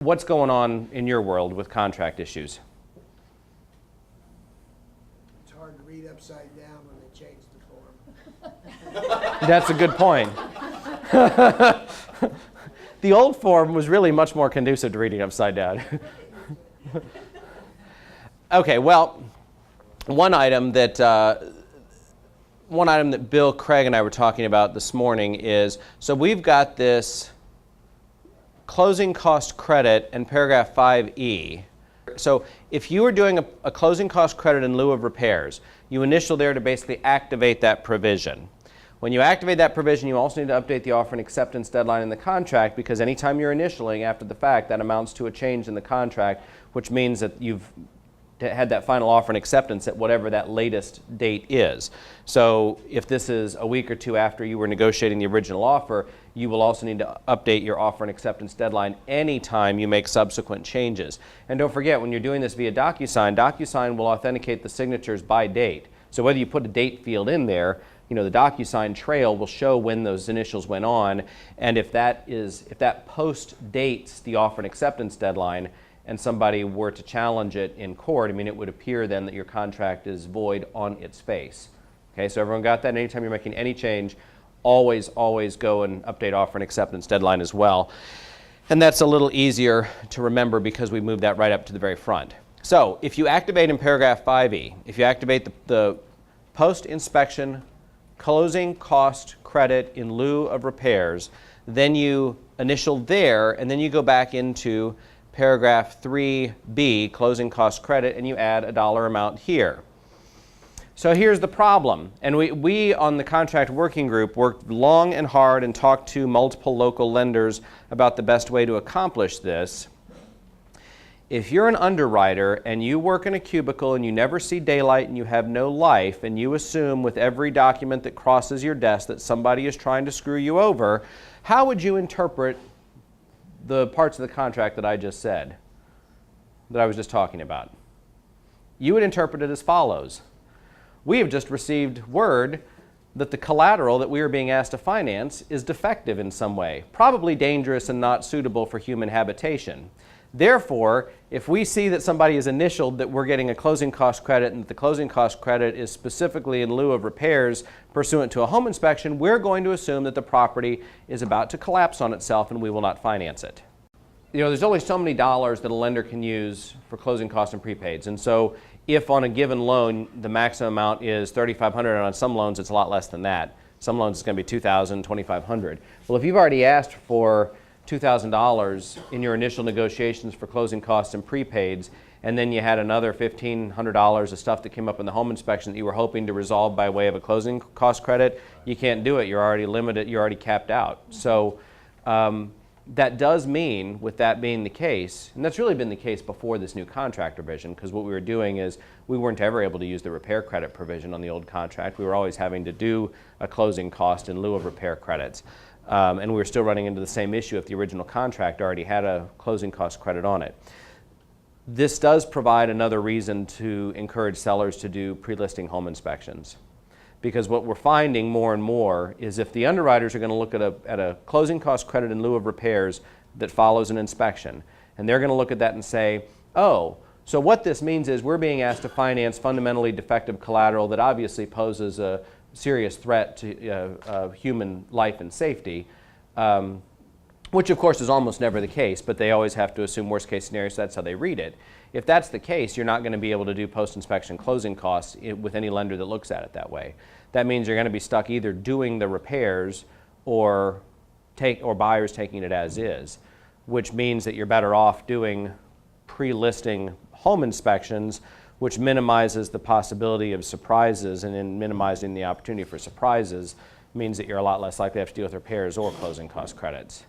What's going on in your world with contract issues? It's hard to read upside down when they change the form. That's a good point. The old form was really much more conducive to reading upside down. Okay, well, one item that Bill, Craig, and I were talking about this morning is, so we've got this closing cost credit in paragraph 5E. So if you were doing a closing cost credit in lieu of repairs, you initial there to basically activate that provision. When you activate that provision, you also need to update the offer and acceptance deadline in the contract, because anytime you're initialing after the fact, that amounts to a change in the contract, which means that you've had that final offer and acceptance at whatever that latest date is. So if this is a week or two after you were negotiating the original offer, you will also need to update your offer and acceptance deadline anytime you make subsequent changes. And don't forget, when you're doing this via DocuSign, DocuSign will authenticate the signatures by date. So whether you put a date field in there, you know, the DocuSign trail will show when those initials went on, and if that post dates the offer and acceptance deadline, and somebody were to challenge it in court, I mean, it would appear then that your contract is void on its face. Okay, so everyone got that? Anytime you're making any change, always go and update offer and acceptance deadline as well. And that's a little easier to remember because we moved that right up to the very front. So if you activate in paragraph 5E, if you activate the post-inspection closing cost credit in lieu of repairs, then you initial there, and then you go back into paragraph 3B, closing cost credit, and you add a dollar amount here. So here's the problem, and we on the contract working group worked long and hard and talked to multiple local lenders about the best way to accomplish this. If you're an underwriter and you work in a cubicle and you never see daylight and you have no life, and you assume with every document that crosses your desk that somebody is trying to screw you over, how would you interpret the parts of the contract that I just said, that I was just talking about? You would interpret it as follows. We have just received word that the collateral that we are being asked to finance is defective in some way, probably dangerous and not suitable for human habitation. Therefore, if we see that somebody has initialed that we're getting a closing cost credit and that the closing cost credit is specifically in lieu of repairs pursuant to a home inspection, we're going to assume that the property is about to collapse on itself and we will not finance it. You know, there's only so many dollars that a lender can use for closing costs and prepaids. And so if on a given loan the maximum amount is $3,500, and on some loans it's a lot less than that. Some loans it's going to be $2,000, $2,500. Well, if you've already asked for $2,000 in your initial negotiations for closing costs and prepaids, and then you had another $1,500 of stuff that came up in the home inspection that you were hoping to resolve by way of a closing cost credit, you can't do it. You're already limited. You're already capped out. So that does mean, with that being the case, and that's really been the case before this new contract revision, because what we were doing is we weren't ever able to use the repair credit provision on the old contract. We were always having to do a closing cost in lieu of repair credits. And we were still running into the same issue if the original contract already had a closing cost credit on it. This does provide another reason to encourage sellers to do pre-listing home inspections. Because what we're finding more and more is if the underwriters are going to look at a closing cost credit in lieu of repairs that follows an inspection, and they're going to look at that and say, oh, so what this means is we're being asked to finance fundamentally defective collateral that obviously poses a serious threat to human life and safety, which of course is almost never the case, but they always have to assume worst case scenario, so that's how they read it. If that's the case, you're not going to be able to do post-inspection closing costs with any lender that looks at it that way. That means you're going to be stuck either doing the repairs or buyers taking it as is, which means that you're better off doing pre-listing home inspections, which minimizes the possibility of surprises, and in minimizing the opportunity for surprises means that you're a lot less likely to have to deal with repairs or closing cost credits.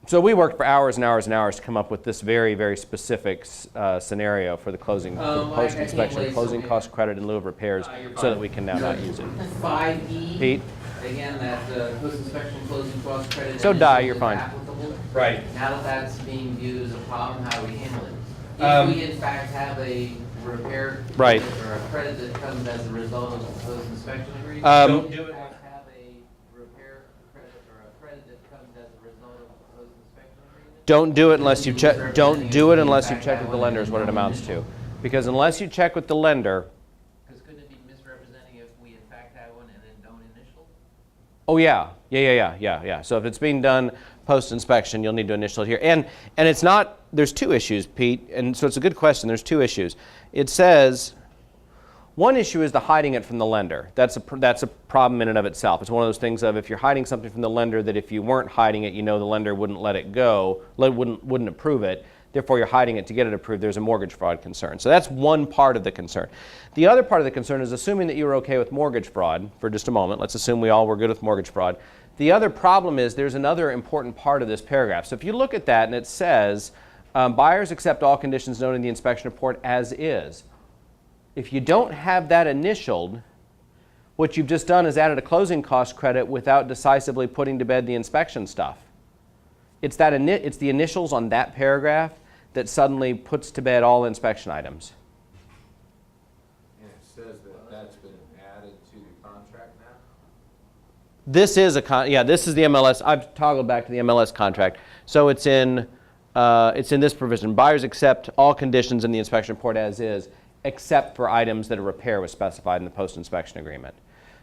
So we worked for hours and hours and hours to come up with this very, very specific scenario for the post-inspection closing cost credit in lieu of repairs so that we can now not use it. 5E, Pete? again, that post-inspection closing cost credit. So you're fine. Applicable. Right. Now that that's being viewed as a problem, how do we handle it? If we in fact have a repair right. or a credit that comes as a result of the post-inspection agreement, don't do it. Have a repair credit or a credit that comes as a result of the post-inspection agreement? Don't do it unless you check. Don't do it unless you've checked with the lender is what it amounts to. Because unless you check with the lender. Because couldn't it be misrepresenting if we in fact have one and then don't initial? Oh yeah. So if it's being done post-inspection, you'll need to initial it here. And it's not, there's two issues, Pete, and so it's a good question. There's two issues. It says, one issue is the hiding it from the lender. That's a problem in and of itself. It's one of those things of if you're hiding something from the lender that if you weren't hiding it, you know the lender wouldn't let it go, wouldn't approve it. Therefore, you're hiding it to get it approved. There's a mortgage fraud concern. So that's one part of the concern. The other part of the concern is assuming that you were okay with mortgage fraud for just a moment. Let's assume we all were good with mortgage fraud. The other problem is there's another important part of this paragraph. So if you look at that and it says, buyers accept all conditions noted in the inspection report as is. If you don't have that initialed, what you've just done is added a closing cost credit without decisively putting to bed the inspection stuff. It's the initials on that paragraph that suddenly puts to bed all inspection items. And it says that that's been added to the contract now? This is this is the MLS. I've toggled back to the MLS contract. So it's in this provision. Buyers accept all conditions in the inspection report as is, except for items that a repair was specified in the post-inspection agreement.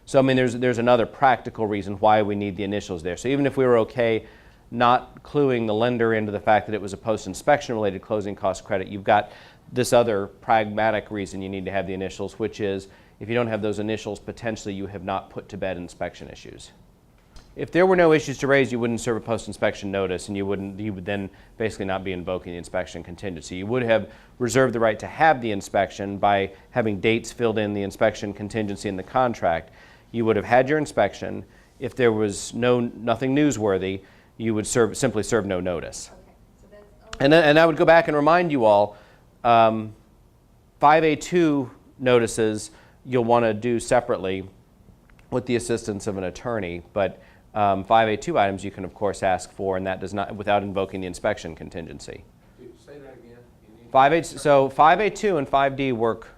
So I mean, there's another practical reason why we need the initials there. So even if we were okay not cluing the lender into the fact that it was a post-inspection related closing cost credit, you've got this other pragmatic reason you need to have the initials, which is if you don't have those initials, potentially you have not put to bed inspection issues. If there were no issues to raise, you wouldn't serve a post-inspection notice, and you would then basically not be invoking the inspection contingency. You would have reserved the right to have the inspection by having dates filled in the inspection contingency in the contract. You would have had your inspection. If there was nothing newsworthy, you would simply serve no notice. Okay, so that's And I would go back and remind you all, 5A2 notices you'll want to do separately with the assistance of an attorney, but 5A2 items you can of course ask for, and that does not, without invoking the inspection contingency. Say that again. 5A2 and 5D work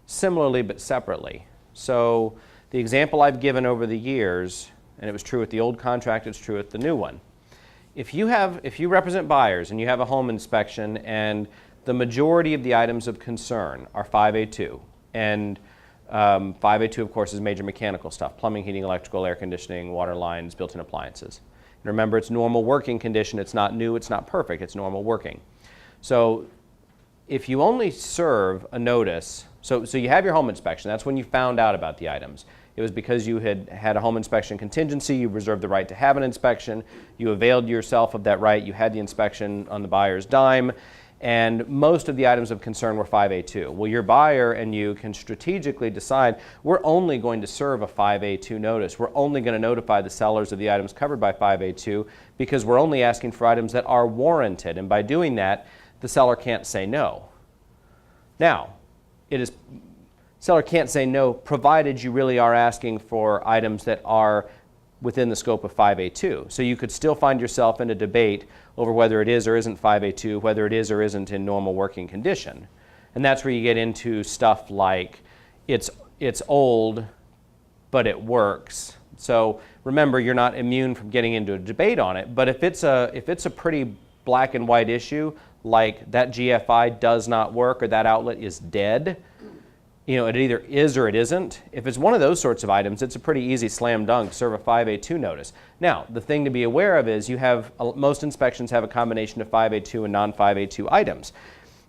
similarly but separately. So the example I've given over the years, and it was true with the old contract, it's true with the new one. If you represent buyers and you have a home inspection and the majority of the items of concern are 5A2, and 5A2 of course is major mechanical stuff, plumbing, heating, electrical, air conditioning, water lines, built-in appliances. And remember, it's normal working condition, it's not new, it's not perfect, it's normal working. So if you only serve a notice, so you have your home inspection, that's when you found out about the items. It was because you had a home inspection contingency, you reserved the right to have an inspection, you availed yourself of that right, you had the inspection on the buyer's dime, and most of the items of concern were 5A2. Well, your buyer and you can strategically decide, we're only going to serve a 5A2 notice. We're only going to notify the sellers of the items covered by 5A2 because we're only asking for items that are warranted, and by doing that, the seller can't say no. Now, seller can't say no provided you really are asking for items that are within the scope of 5A2. So you could still find yourself in a debate over whether it is or isn't 5A2, whether it is or isn't in normal working condition. And that's where you get into stuff like it's old, but it works. So remember, you're not immune from getting into a debate on it, but if it's a pretty black and white issue, like that GFI does not work or that outlet is dead, you know, it either is or it isn't. If it's one of those sorts of items, it's a pretty easy slam dunk, serve a 5A2 notice. Now, the thing to be aware of is most inspections have a combination of 5A2 and non-5A2 items.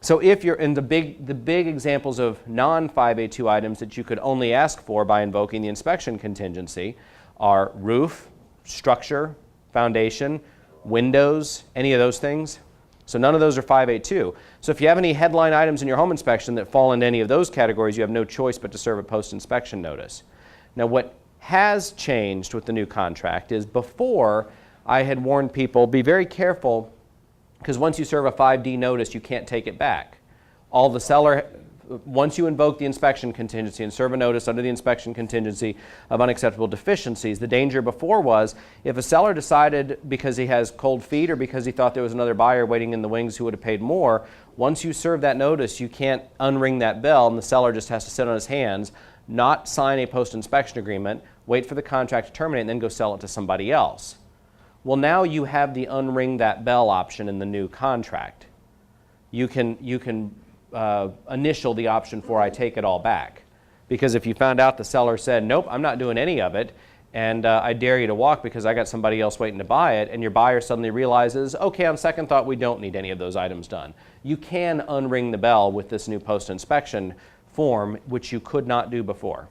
So if you're in the big examples of non-5A2 items that you could only ask for by invoking the inspection contingency are roof, structure, foundation, windows, any of those things. So none of those are 5A2. So if you have any headline items in your home inspection that fall into any of those categories, you have no choice but to serve a post-inspection notice. Now what has changed with the new contract is before I had warned people, be very careful because once you serve a 5D notice, you can't take it back. Once you invoke the inspection contingency and serve a notice under the inspection contingency of unacceptable deficiencies, the danger before was if a seller decided because he has cold feet or because he thought there was another buyer waiting in the wings who would have paid more, once you serve that notice, you can't unring that bell and the seller just has to sit on his hands, not sign a post-inspection agreement, wait for the contract to terminate, and then go sell it to somebody else. Well, now you have the unring that bell option in the new contract. You can initial the option for I take it all back. Because if you found out the seller said, nope, I'm not doing any of it, and I dare you to walk because I got somebody else waiting to buy it, and your buyer suddenly realizes, okay, on second thought, we don't need any of those items done. You can unring the bell with this new post-inspection form, which you could not do before.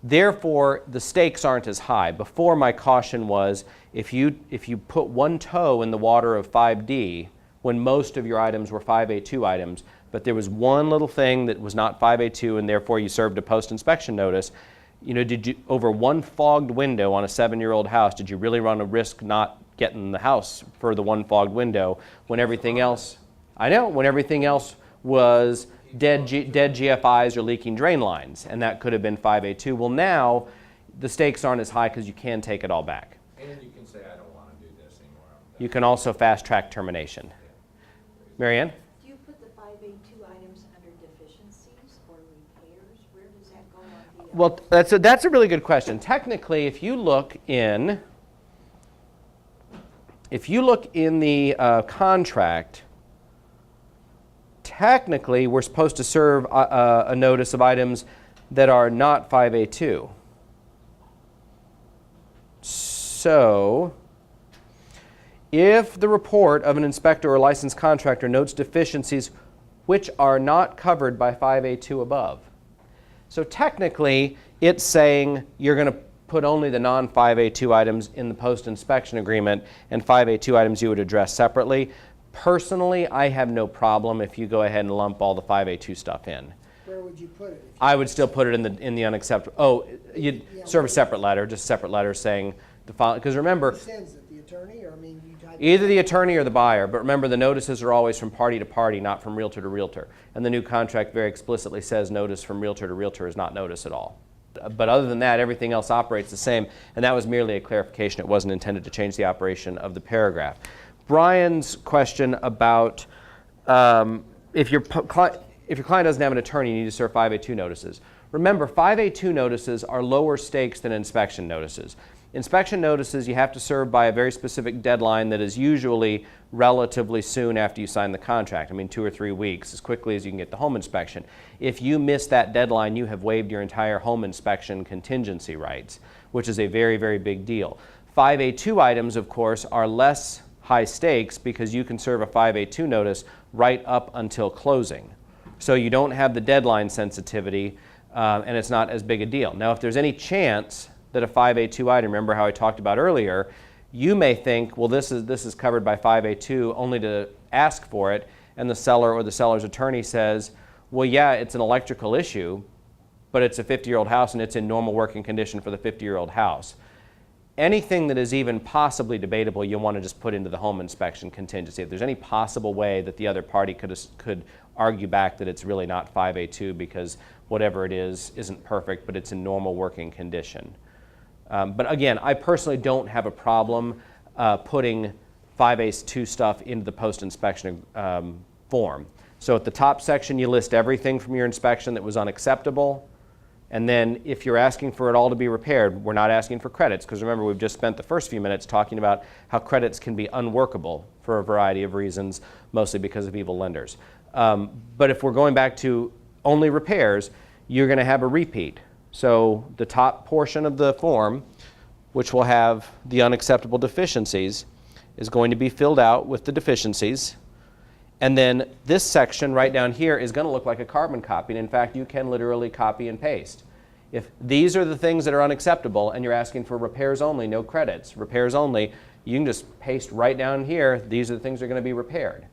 Therefore, the stakes aren't as high. Before, my caution was, if you put one toe in the water of 5D, when most of your items were 5A2 items, but there was one little thing that was not 5A2, and therefore you served a post-inspection notice, you know, did you, over one fogged window on a 7-year-old house, did you really run a risk not getting the house for the one fogged window when everything else, I know, when everything else was dead GFIs or leaking drain lines, and that could have been 5A2. Well, now the stakes aren't as high because you can take it all back. And you can say, I don't want to do this anymore. You can also fast-track termination. Marianne? Do you put the 5A2 items under deficiencies or repairs? Where does that go on the? Well, that's a really good question. Technically, if you look in the contract, technically we're supposed to serve a notice of items that are not 5A2. So, if the report of an inspector or licensed contractor notes deficiencies which are not covered by 5A2 above. So technically, it's saying you're going to put only the non-5A2 items in the post-inspection agreement, and 5A2 items you would address separately. Personally, I have no problem if you go ahead and lump all the 5A2 stuff in. Where would you put it? I would still put it in the unacceptable. Oh, you'd serve a separate letter, just a separate letter saying the file. Because remember, Who sends it, the attorney, or I mean, you type? either the attorney or the buyer, but remember the notices are always from party to party, not from realtor to realtor. And the new contract very explicitly says notice from realtor to realtor is not notice at all. But other than that, everything else operates the same, and that was merely a clarification. It wasn't intended to change the operation of the paragraph. Brian's question about if your client doesn't have an attorney, you need to serve 5A2 notices. Remember, 5A2 notices are lower stakes than inspection notices. Inspection notices you have to serve by a very specific deadline that is usually relatively soon after you sign the contract. I mean, 2 or 3 weeks, as quickly as you can get the home inspection. If you miss that deadline, you have waived your entire home inspection contingency rights, which is a very, very big deal. 5A2 items, of course, are less high stakes because you can serve a 5A2 notice right up until closing. So you don't have the deadline sensitivity, and it's not as big a deal. Now, if there's any chance that a 5A2 item, remember how I talked about earlier, you may think, well, this is covered by 5A2 only to ask for it, and the seller or the seller's attorney says, well, yeah, it's an electrical issue, but it's a 50-year-old house and it's in normal working condition for the 50-year-old house. Anything that is even possibly debatable, you'll want to just put into the home inspection contingency. If there's any possible way that the other party could argue back that it's really not 5A2 because whatever it is isn't perfect, but it's in normal working condition. But again, I personally don't have a problem putting 5A2 stuff into the post-inspection form. So at the top section, you list everything from your inspection that was unacceptable. And then if you're asking for it all to be repaired, we're not asking for credits, because remember, we've just spent the first few minutes talking about how credits can be unworkable for a variety of reasons, mostly because of evil lenders. But if we're going back to only repairs, you're going to have a repeat. So the top portion of the form, which will have the unacceptable deficiencies, is going to be filled out with the deficiencies. And then this section right down here is going to look like a carbon copy. And in fact, you can literally copy and paste. If these are the things that are unacceptable and you're asking for repairs only, no credits, repairs only, you can just paste right down here, these are the things that are going to be repaired.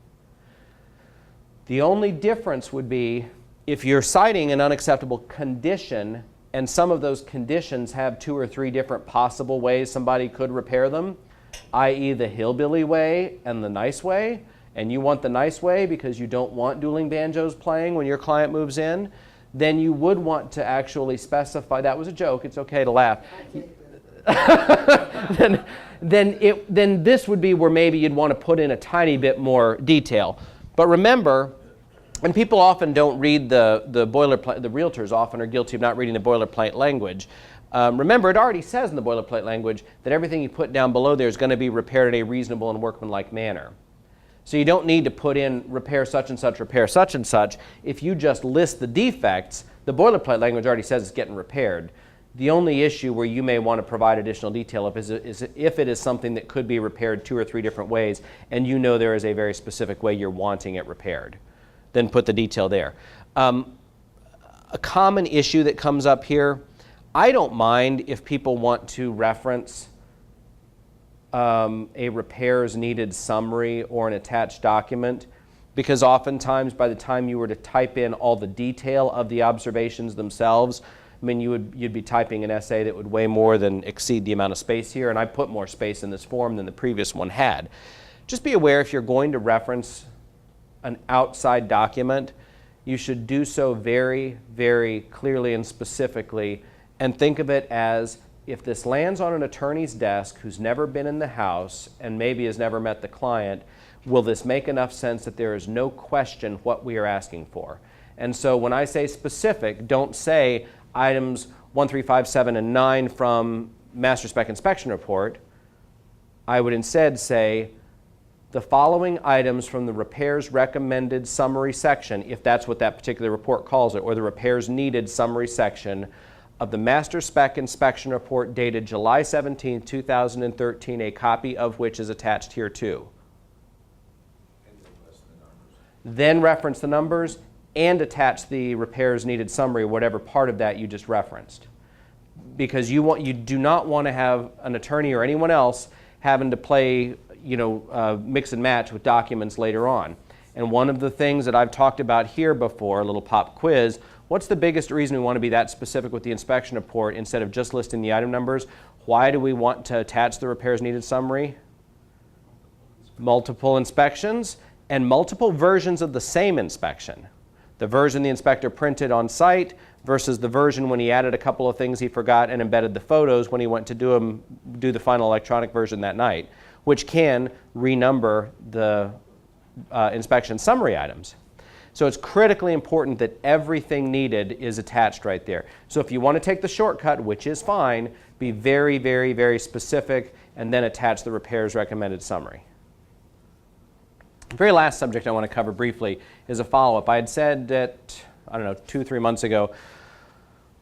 The only difference would be if you're citing an unacceptable condition and some of those conditions have 2 or 3 different possible ways somebody could repair them, i.e. the hillbilly way and the nice way, and you want the nice way because you don't want dueling banjos playing when your client moves in, then you would want to actually specify, that was a joke, it's okay to laugh. then this would be where maybe you'd want to put in a tiny bit more detail. But remember, And people often don't read the boilerplate. The realtors often are guilty of not reading the boilerplate language. Remember, it already says in the boilerplate language that everything you put down below there is going to be repaired in a reasonable and workmanlike manner. So you don't need to put in repair such and such, repair such and such. If you just list the defects, the boilerplate language already says it's getting repaired. The only issue where you may want to provide additional detail is if it is something that could be repaired 2 or 3 different ways, and you know there is a very specific way you're wanting it repaired. Then put the detail there. A common issue that comes up here, I don't mind if people want to reference a repairs needed summary or an attached document, because oftentimes by the time you were to type in all the detail of the observations themselves, I mean, you'd be typing an essay that would way more than exceed the amount of space here, and I put more space in this form than the previous one had. Just be aware, if you're going to reference an outside document, you should do so very, very clearly and specifically, and think of it as, if this lands on an attorney's desk who's never been in the house and maybe has never met the client, will this make enough sense that there is no question what we are asking for? And so when I say specific, don't say items 1, 3, 5, 7, and 9 from Master Spec Inspection Report. I would instead say the following items from the repairs recommended summary section, if that's what that particular report calls it, or the repairs needed summary section of the Master Spec Inspection Report dated July 17, 2013, a copy of which is attached here too. Then reference the numbers and attach the repairs needed summary, whatever part of that you just referenced. Because you do not want to have an attorney or anyone else having to play, mix and match with documents later on. And one of the things that I've talked about here before, a little pop quiz, what's the biggest reason we want to be that specific with the inspection report instead of just listing the item numbers? Why do we want to attach the repairs needed summary? Multiple inspections and multiple versions of the same inspection. The version the inspector printed on site versus the version when he added a couple of things he forgot and embedded the photos when he went to do the final electronic version that night, which can renumber the inspection summary items. So it's critically important that everything needed is attached right there. So if you want to take the shortcut, which is fine, be very, very, very specific and then attach the repairs recommended summary. The very last subject I want to cover briefly is a follow-up. I had said that, 2 or 3 months ago,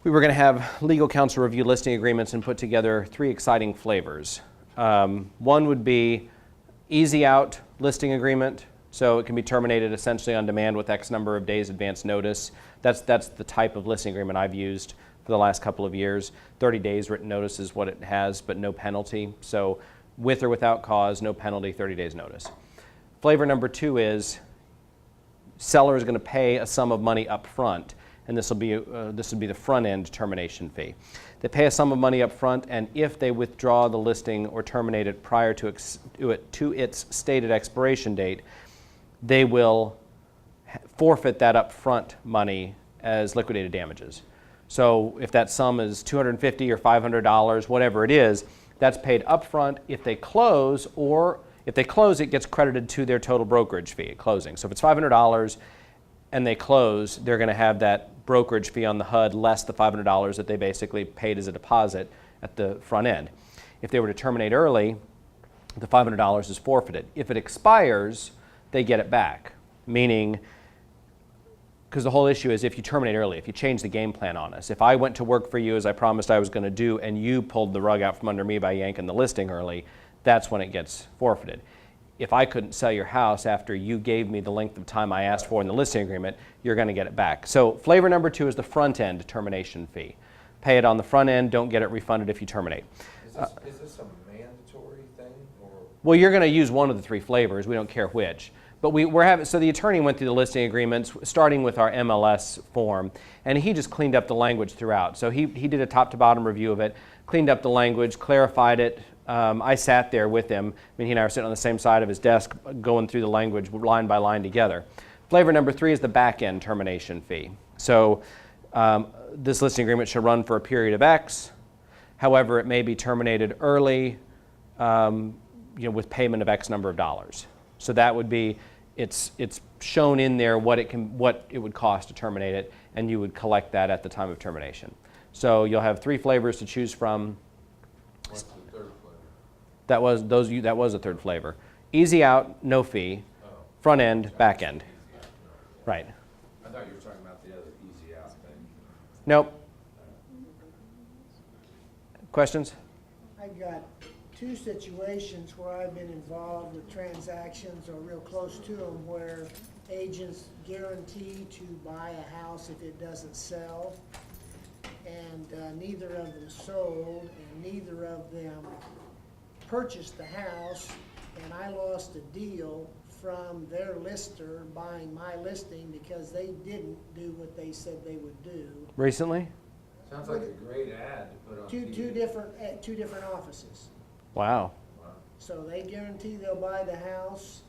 we were going to have legal counsel review listing agreements and put together 3 exciting flavors. One would be easy out listing agreement, so it can be terminated essentially on demand with X number of days advance notice. That's the type of listing agreement I've used for the last couple of years. 30 days written notice is what it has, but no penalty. So with or without cause, no penalty, 30 days notice. Flavor number 2 is seller is going to pay a sum of money up front, and this would be the front end termination fee. They pay a sum of money up front, and if they withdraw the listing or terminate it prior to its stated expiration date, they will forfeit that upfront money as liquidated damages. So if that sum is $250 or $500, whatever it is, that's paid upfront. If they close, it gets credited to their total brokerage fee at closing. So if it's $500 and they close, they're going to have that brokerage fee on the HUD less the $500 that they basically paid as a deposit at the front end. If they were to terminate early, the $500 is forfeited. If it expires, they get it back, meaning, because the whole issue is if you terminate early, if you change the game plan on us. If I went to work for you as I promised I was going to do and you pulled the rug out from under me by yanking the listing early, that's when it gets forfeited. If I couldn't sell your house after you gave me the length of time I asked for in the listing agreement, you're going to get it back. So flavor number 2 is the front end termination fee. Pay it on the front end, don't get it refunded if you terminate. Is this a mandatory thing? Or? Well, you're going to use one of the 3 flavors, we don't care which. But so the attorney went through the listing agreements, starting with our MLS form, and he just cleaned up the language throughout. So he did a top-to-bottom review of it, cleaned up the language, clarified it. I sat there with him. He and I were sitting on the same side of his desk, going through the language line by line together. Flavor number 3 is the back-end termination fee. So this listing agreement should run for a period of X. However, it may be terminated early, with payment of X number of dollars. So that would be, it's shown in there what it would cost to terminate it, and you would collect that at the time of termination. So you'll have 3 flavors to choose from. What's the third flavor? That was a third flavor. Easy out, no fee. Oh. Front end, back end. Easy out, no. Right. I thought you were talking about the other easy out thing. Nope. Questions? I've got 2 situations where I've been involved with transactions or real close to them where agents guarantee to buy a house if it doesn't sell. And neither of them sold, and neither of them purchased the house, and I lost a deal from their lister buying my listing because they didn't do what they said they would do. Recently? Sounds like a great ad to put on TV. Two different offices. Wow. Wow. So they guarantee they'll buy the house,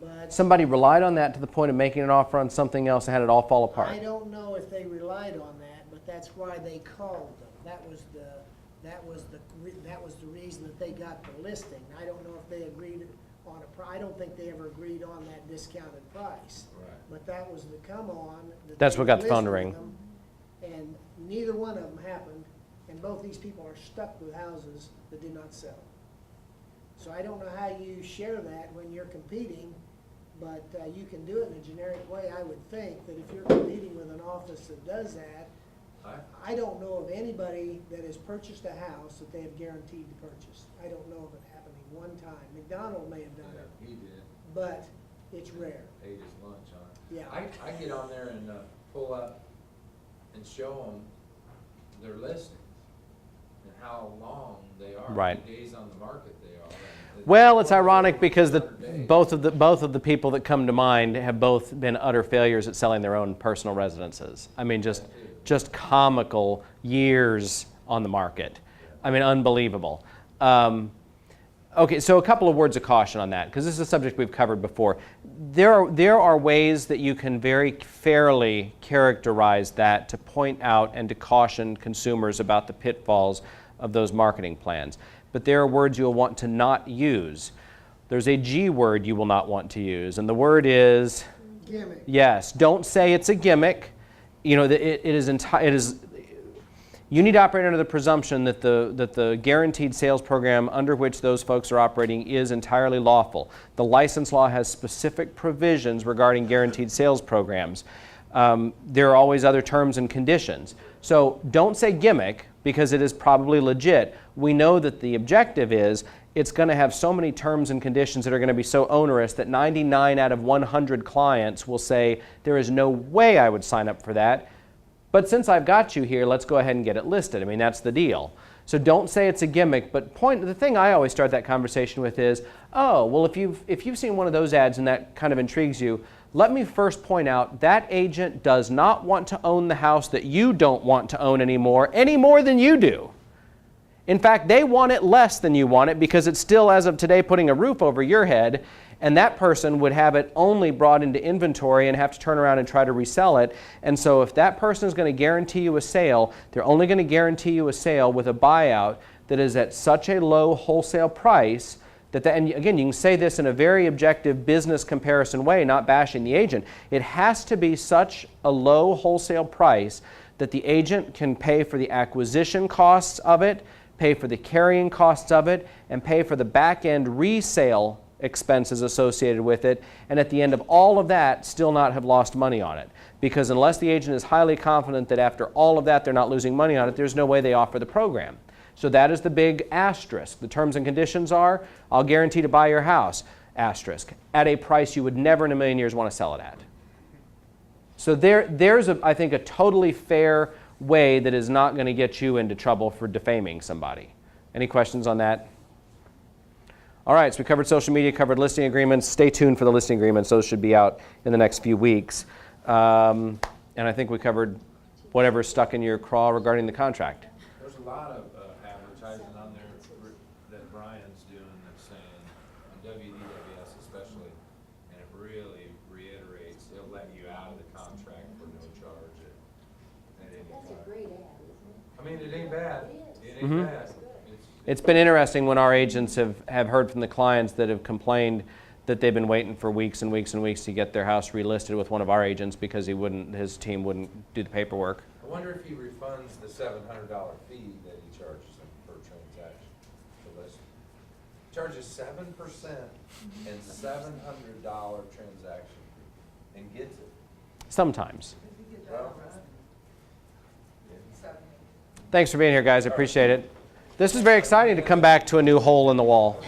but Somebody relied on that to the point of making an offer on something else and had it all fall apart. I don't know if they relied on that, but that's why they called them. That was the reason that they got the listing. I don't know if they agreed on I don't think they ever agreed on that discounted price. Right. But that was the come on. That's what got the they phone to listed ring. them, and neither one of them happened, and both these people are stuck with houses that did not sell. So I don't know how you share that when you're competing, but you can do it in a generic way. I would think that if you're competing with an office that does that, I don't know of anybody that has purchased a house that they have guaranteed to purchase. I don't know of it happening one time. McDonald may have done Yeah, it, he did. but it's rare. Ate his lunch on it. Yeah. I get on there and pull up and show them their listings and how long they are. Right. How many days on the market they are. and Well, it's ironic because 100 days. both of the people that come to mind have both been utter failures at selling their own personal residences. I mean, just comical years on the market. I mean, unbelievable. Okay, so a couple of words of caution on that, because this is a subject we've covered before. There are ways that you can very fairly characterize that to point out and to caution consumers about the pitfalls of those marketing plans. But there are words you'll want to not use. There's a G word you will not want to use, and the word is Gimmick. yes. Don't say it's a gimmick. You know, it is. You need to operate under the presumption that the guaranteed sales program under which those folks are operating is entirely lawful. The license law has specific provisions regarding guaranteed sales programs. There are always other terms and conditions. So don't say gimmick, because it is probably legit. We know that the objective is it's going to have so many terms and conditions that are going to be so onerous that 99 out of 100 clients will say, there is no way I would sign up for that. But since I've got you here, let's go ahead and get it listed. I mean, that's the deal. So don't say it's a gimmick, but the thing I always start that conversation with is, oh, well, if you've seen one of those ads and that kind of intrigues you, let me first point out that agent does not want to own the house that you don't want to own anymore, any more than you do. In fact, they want it less than you want it because it's still, as of today, putting a roof over your head, and that person would have it only brought into inventory and have to turn around and try to resell it. And so if that person is going to guarantee you a sale, they're only going to guarantee you a sale with a buyout that is at such a low wholesale price and again, you can say this in a very objective business comparison way, not bashing the agent. It has to be such a low wholesale price that the agent can pay for the acquisition costs of it, pay for the carrying costs of it, and pay for the back-end resale expenses associated with it, and at the end of all of that, still not have lost money on it. Because unless the agent is highly confident that after all of that they're not losing money on it, there's no way they offer the program. So that is the big asterisk. The terms and conditions are, I'll guarantee to buy your house, asterisk, at a price you would never in a million years want to sell it at. So there's, I think, a totally fair way that is not going to get you into trouble for defaming somebody. Any questions on that? All right, so we covered social media, covered listing agreements. Stay tuned for the listing agreements. Those should be out in the next few weeks. And I think we covered whatever's stuck in your craw regarding the contract. There's a lot of advertising on there that Brian's doing that's saying, on WDWS especially, and it really reiterates, it'll let you out of the contract for no charge at any That's time. a great ad, isn't it? I mean, it ain't bad. It It ain't bad. It's been interesting when our agents have heard from the clients that have complained that they've been waiting for weeks and weeks and weeks to get their house relisted with one of our agents because his team wouldn't do the paperwork. I wonder if he refunds the $700 fee that he charges them per transaction for listing. Charges 7% and $700 transaction fee and gets it. Sometimes. Well, Thanks for being here, guys. I appreciate it. This is very exciting to come back to a new hole in the wall.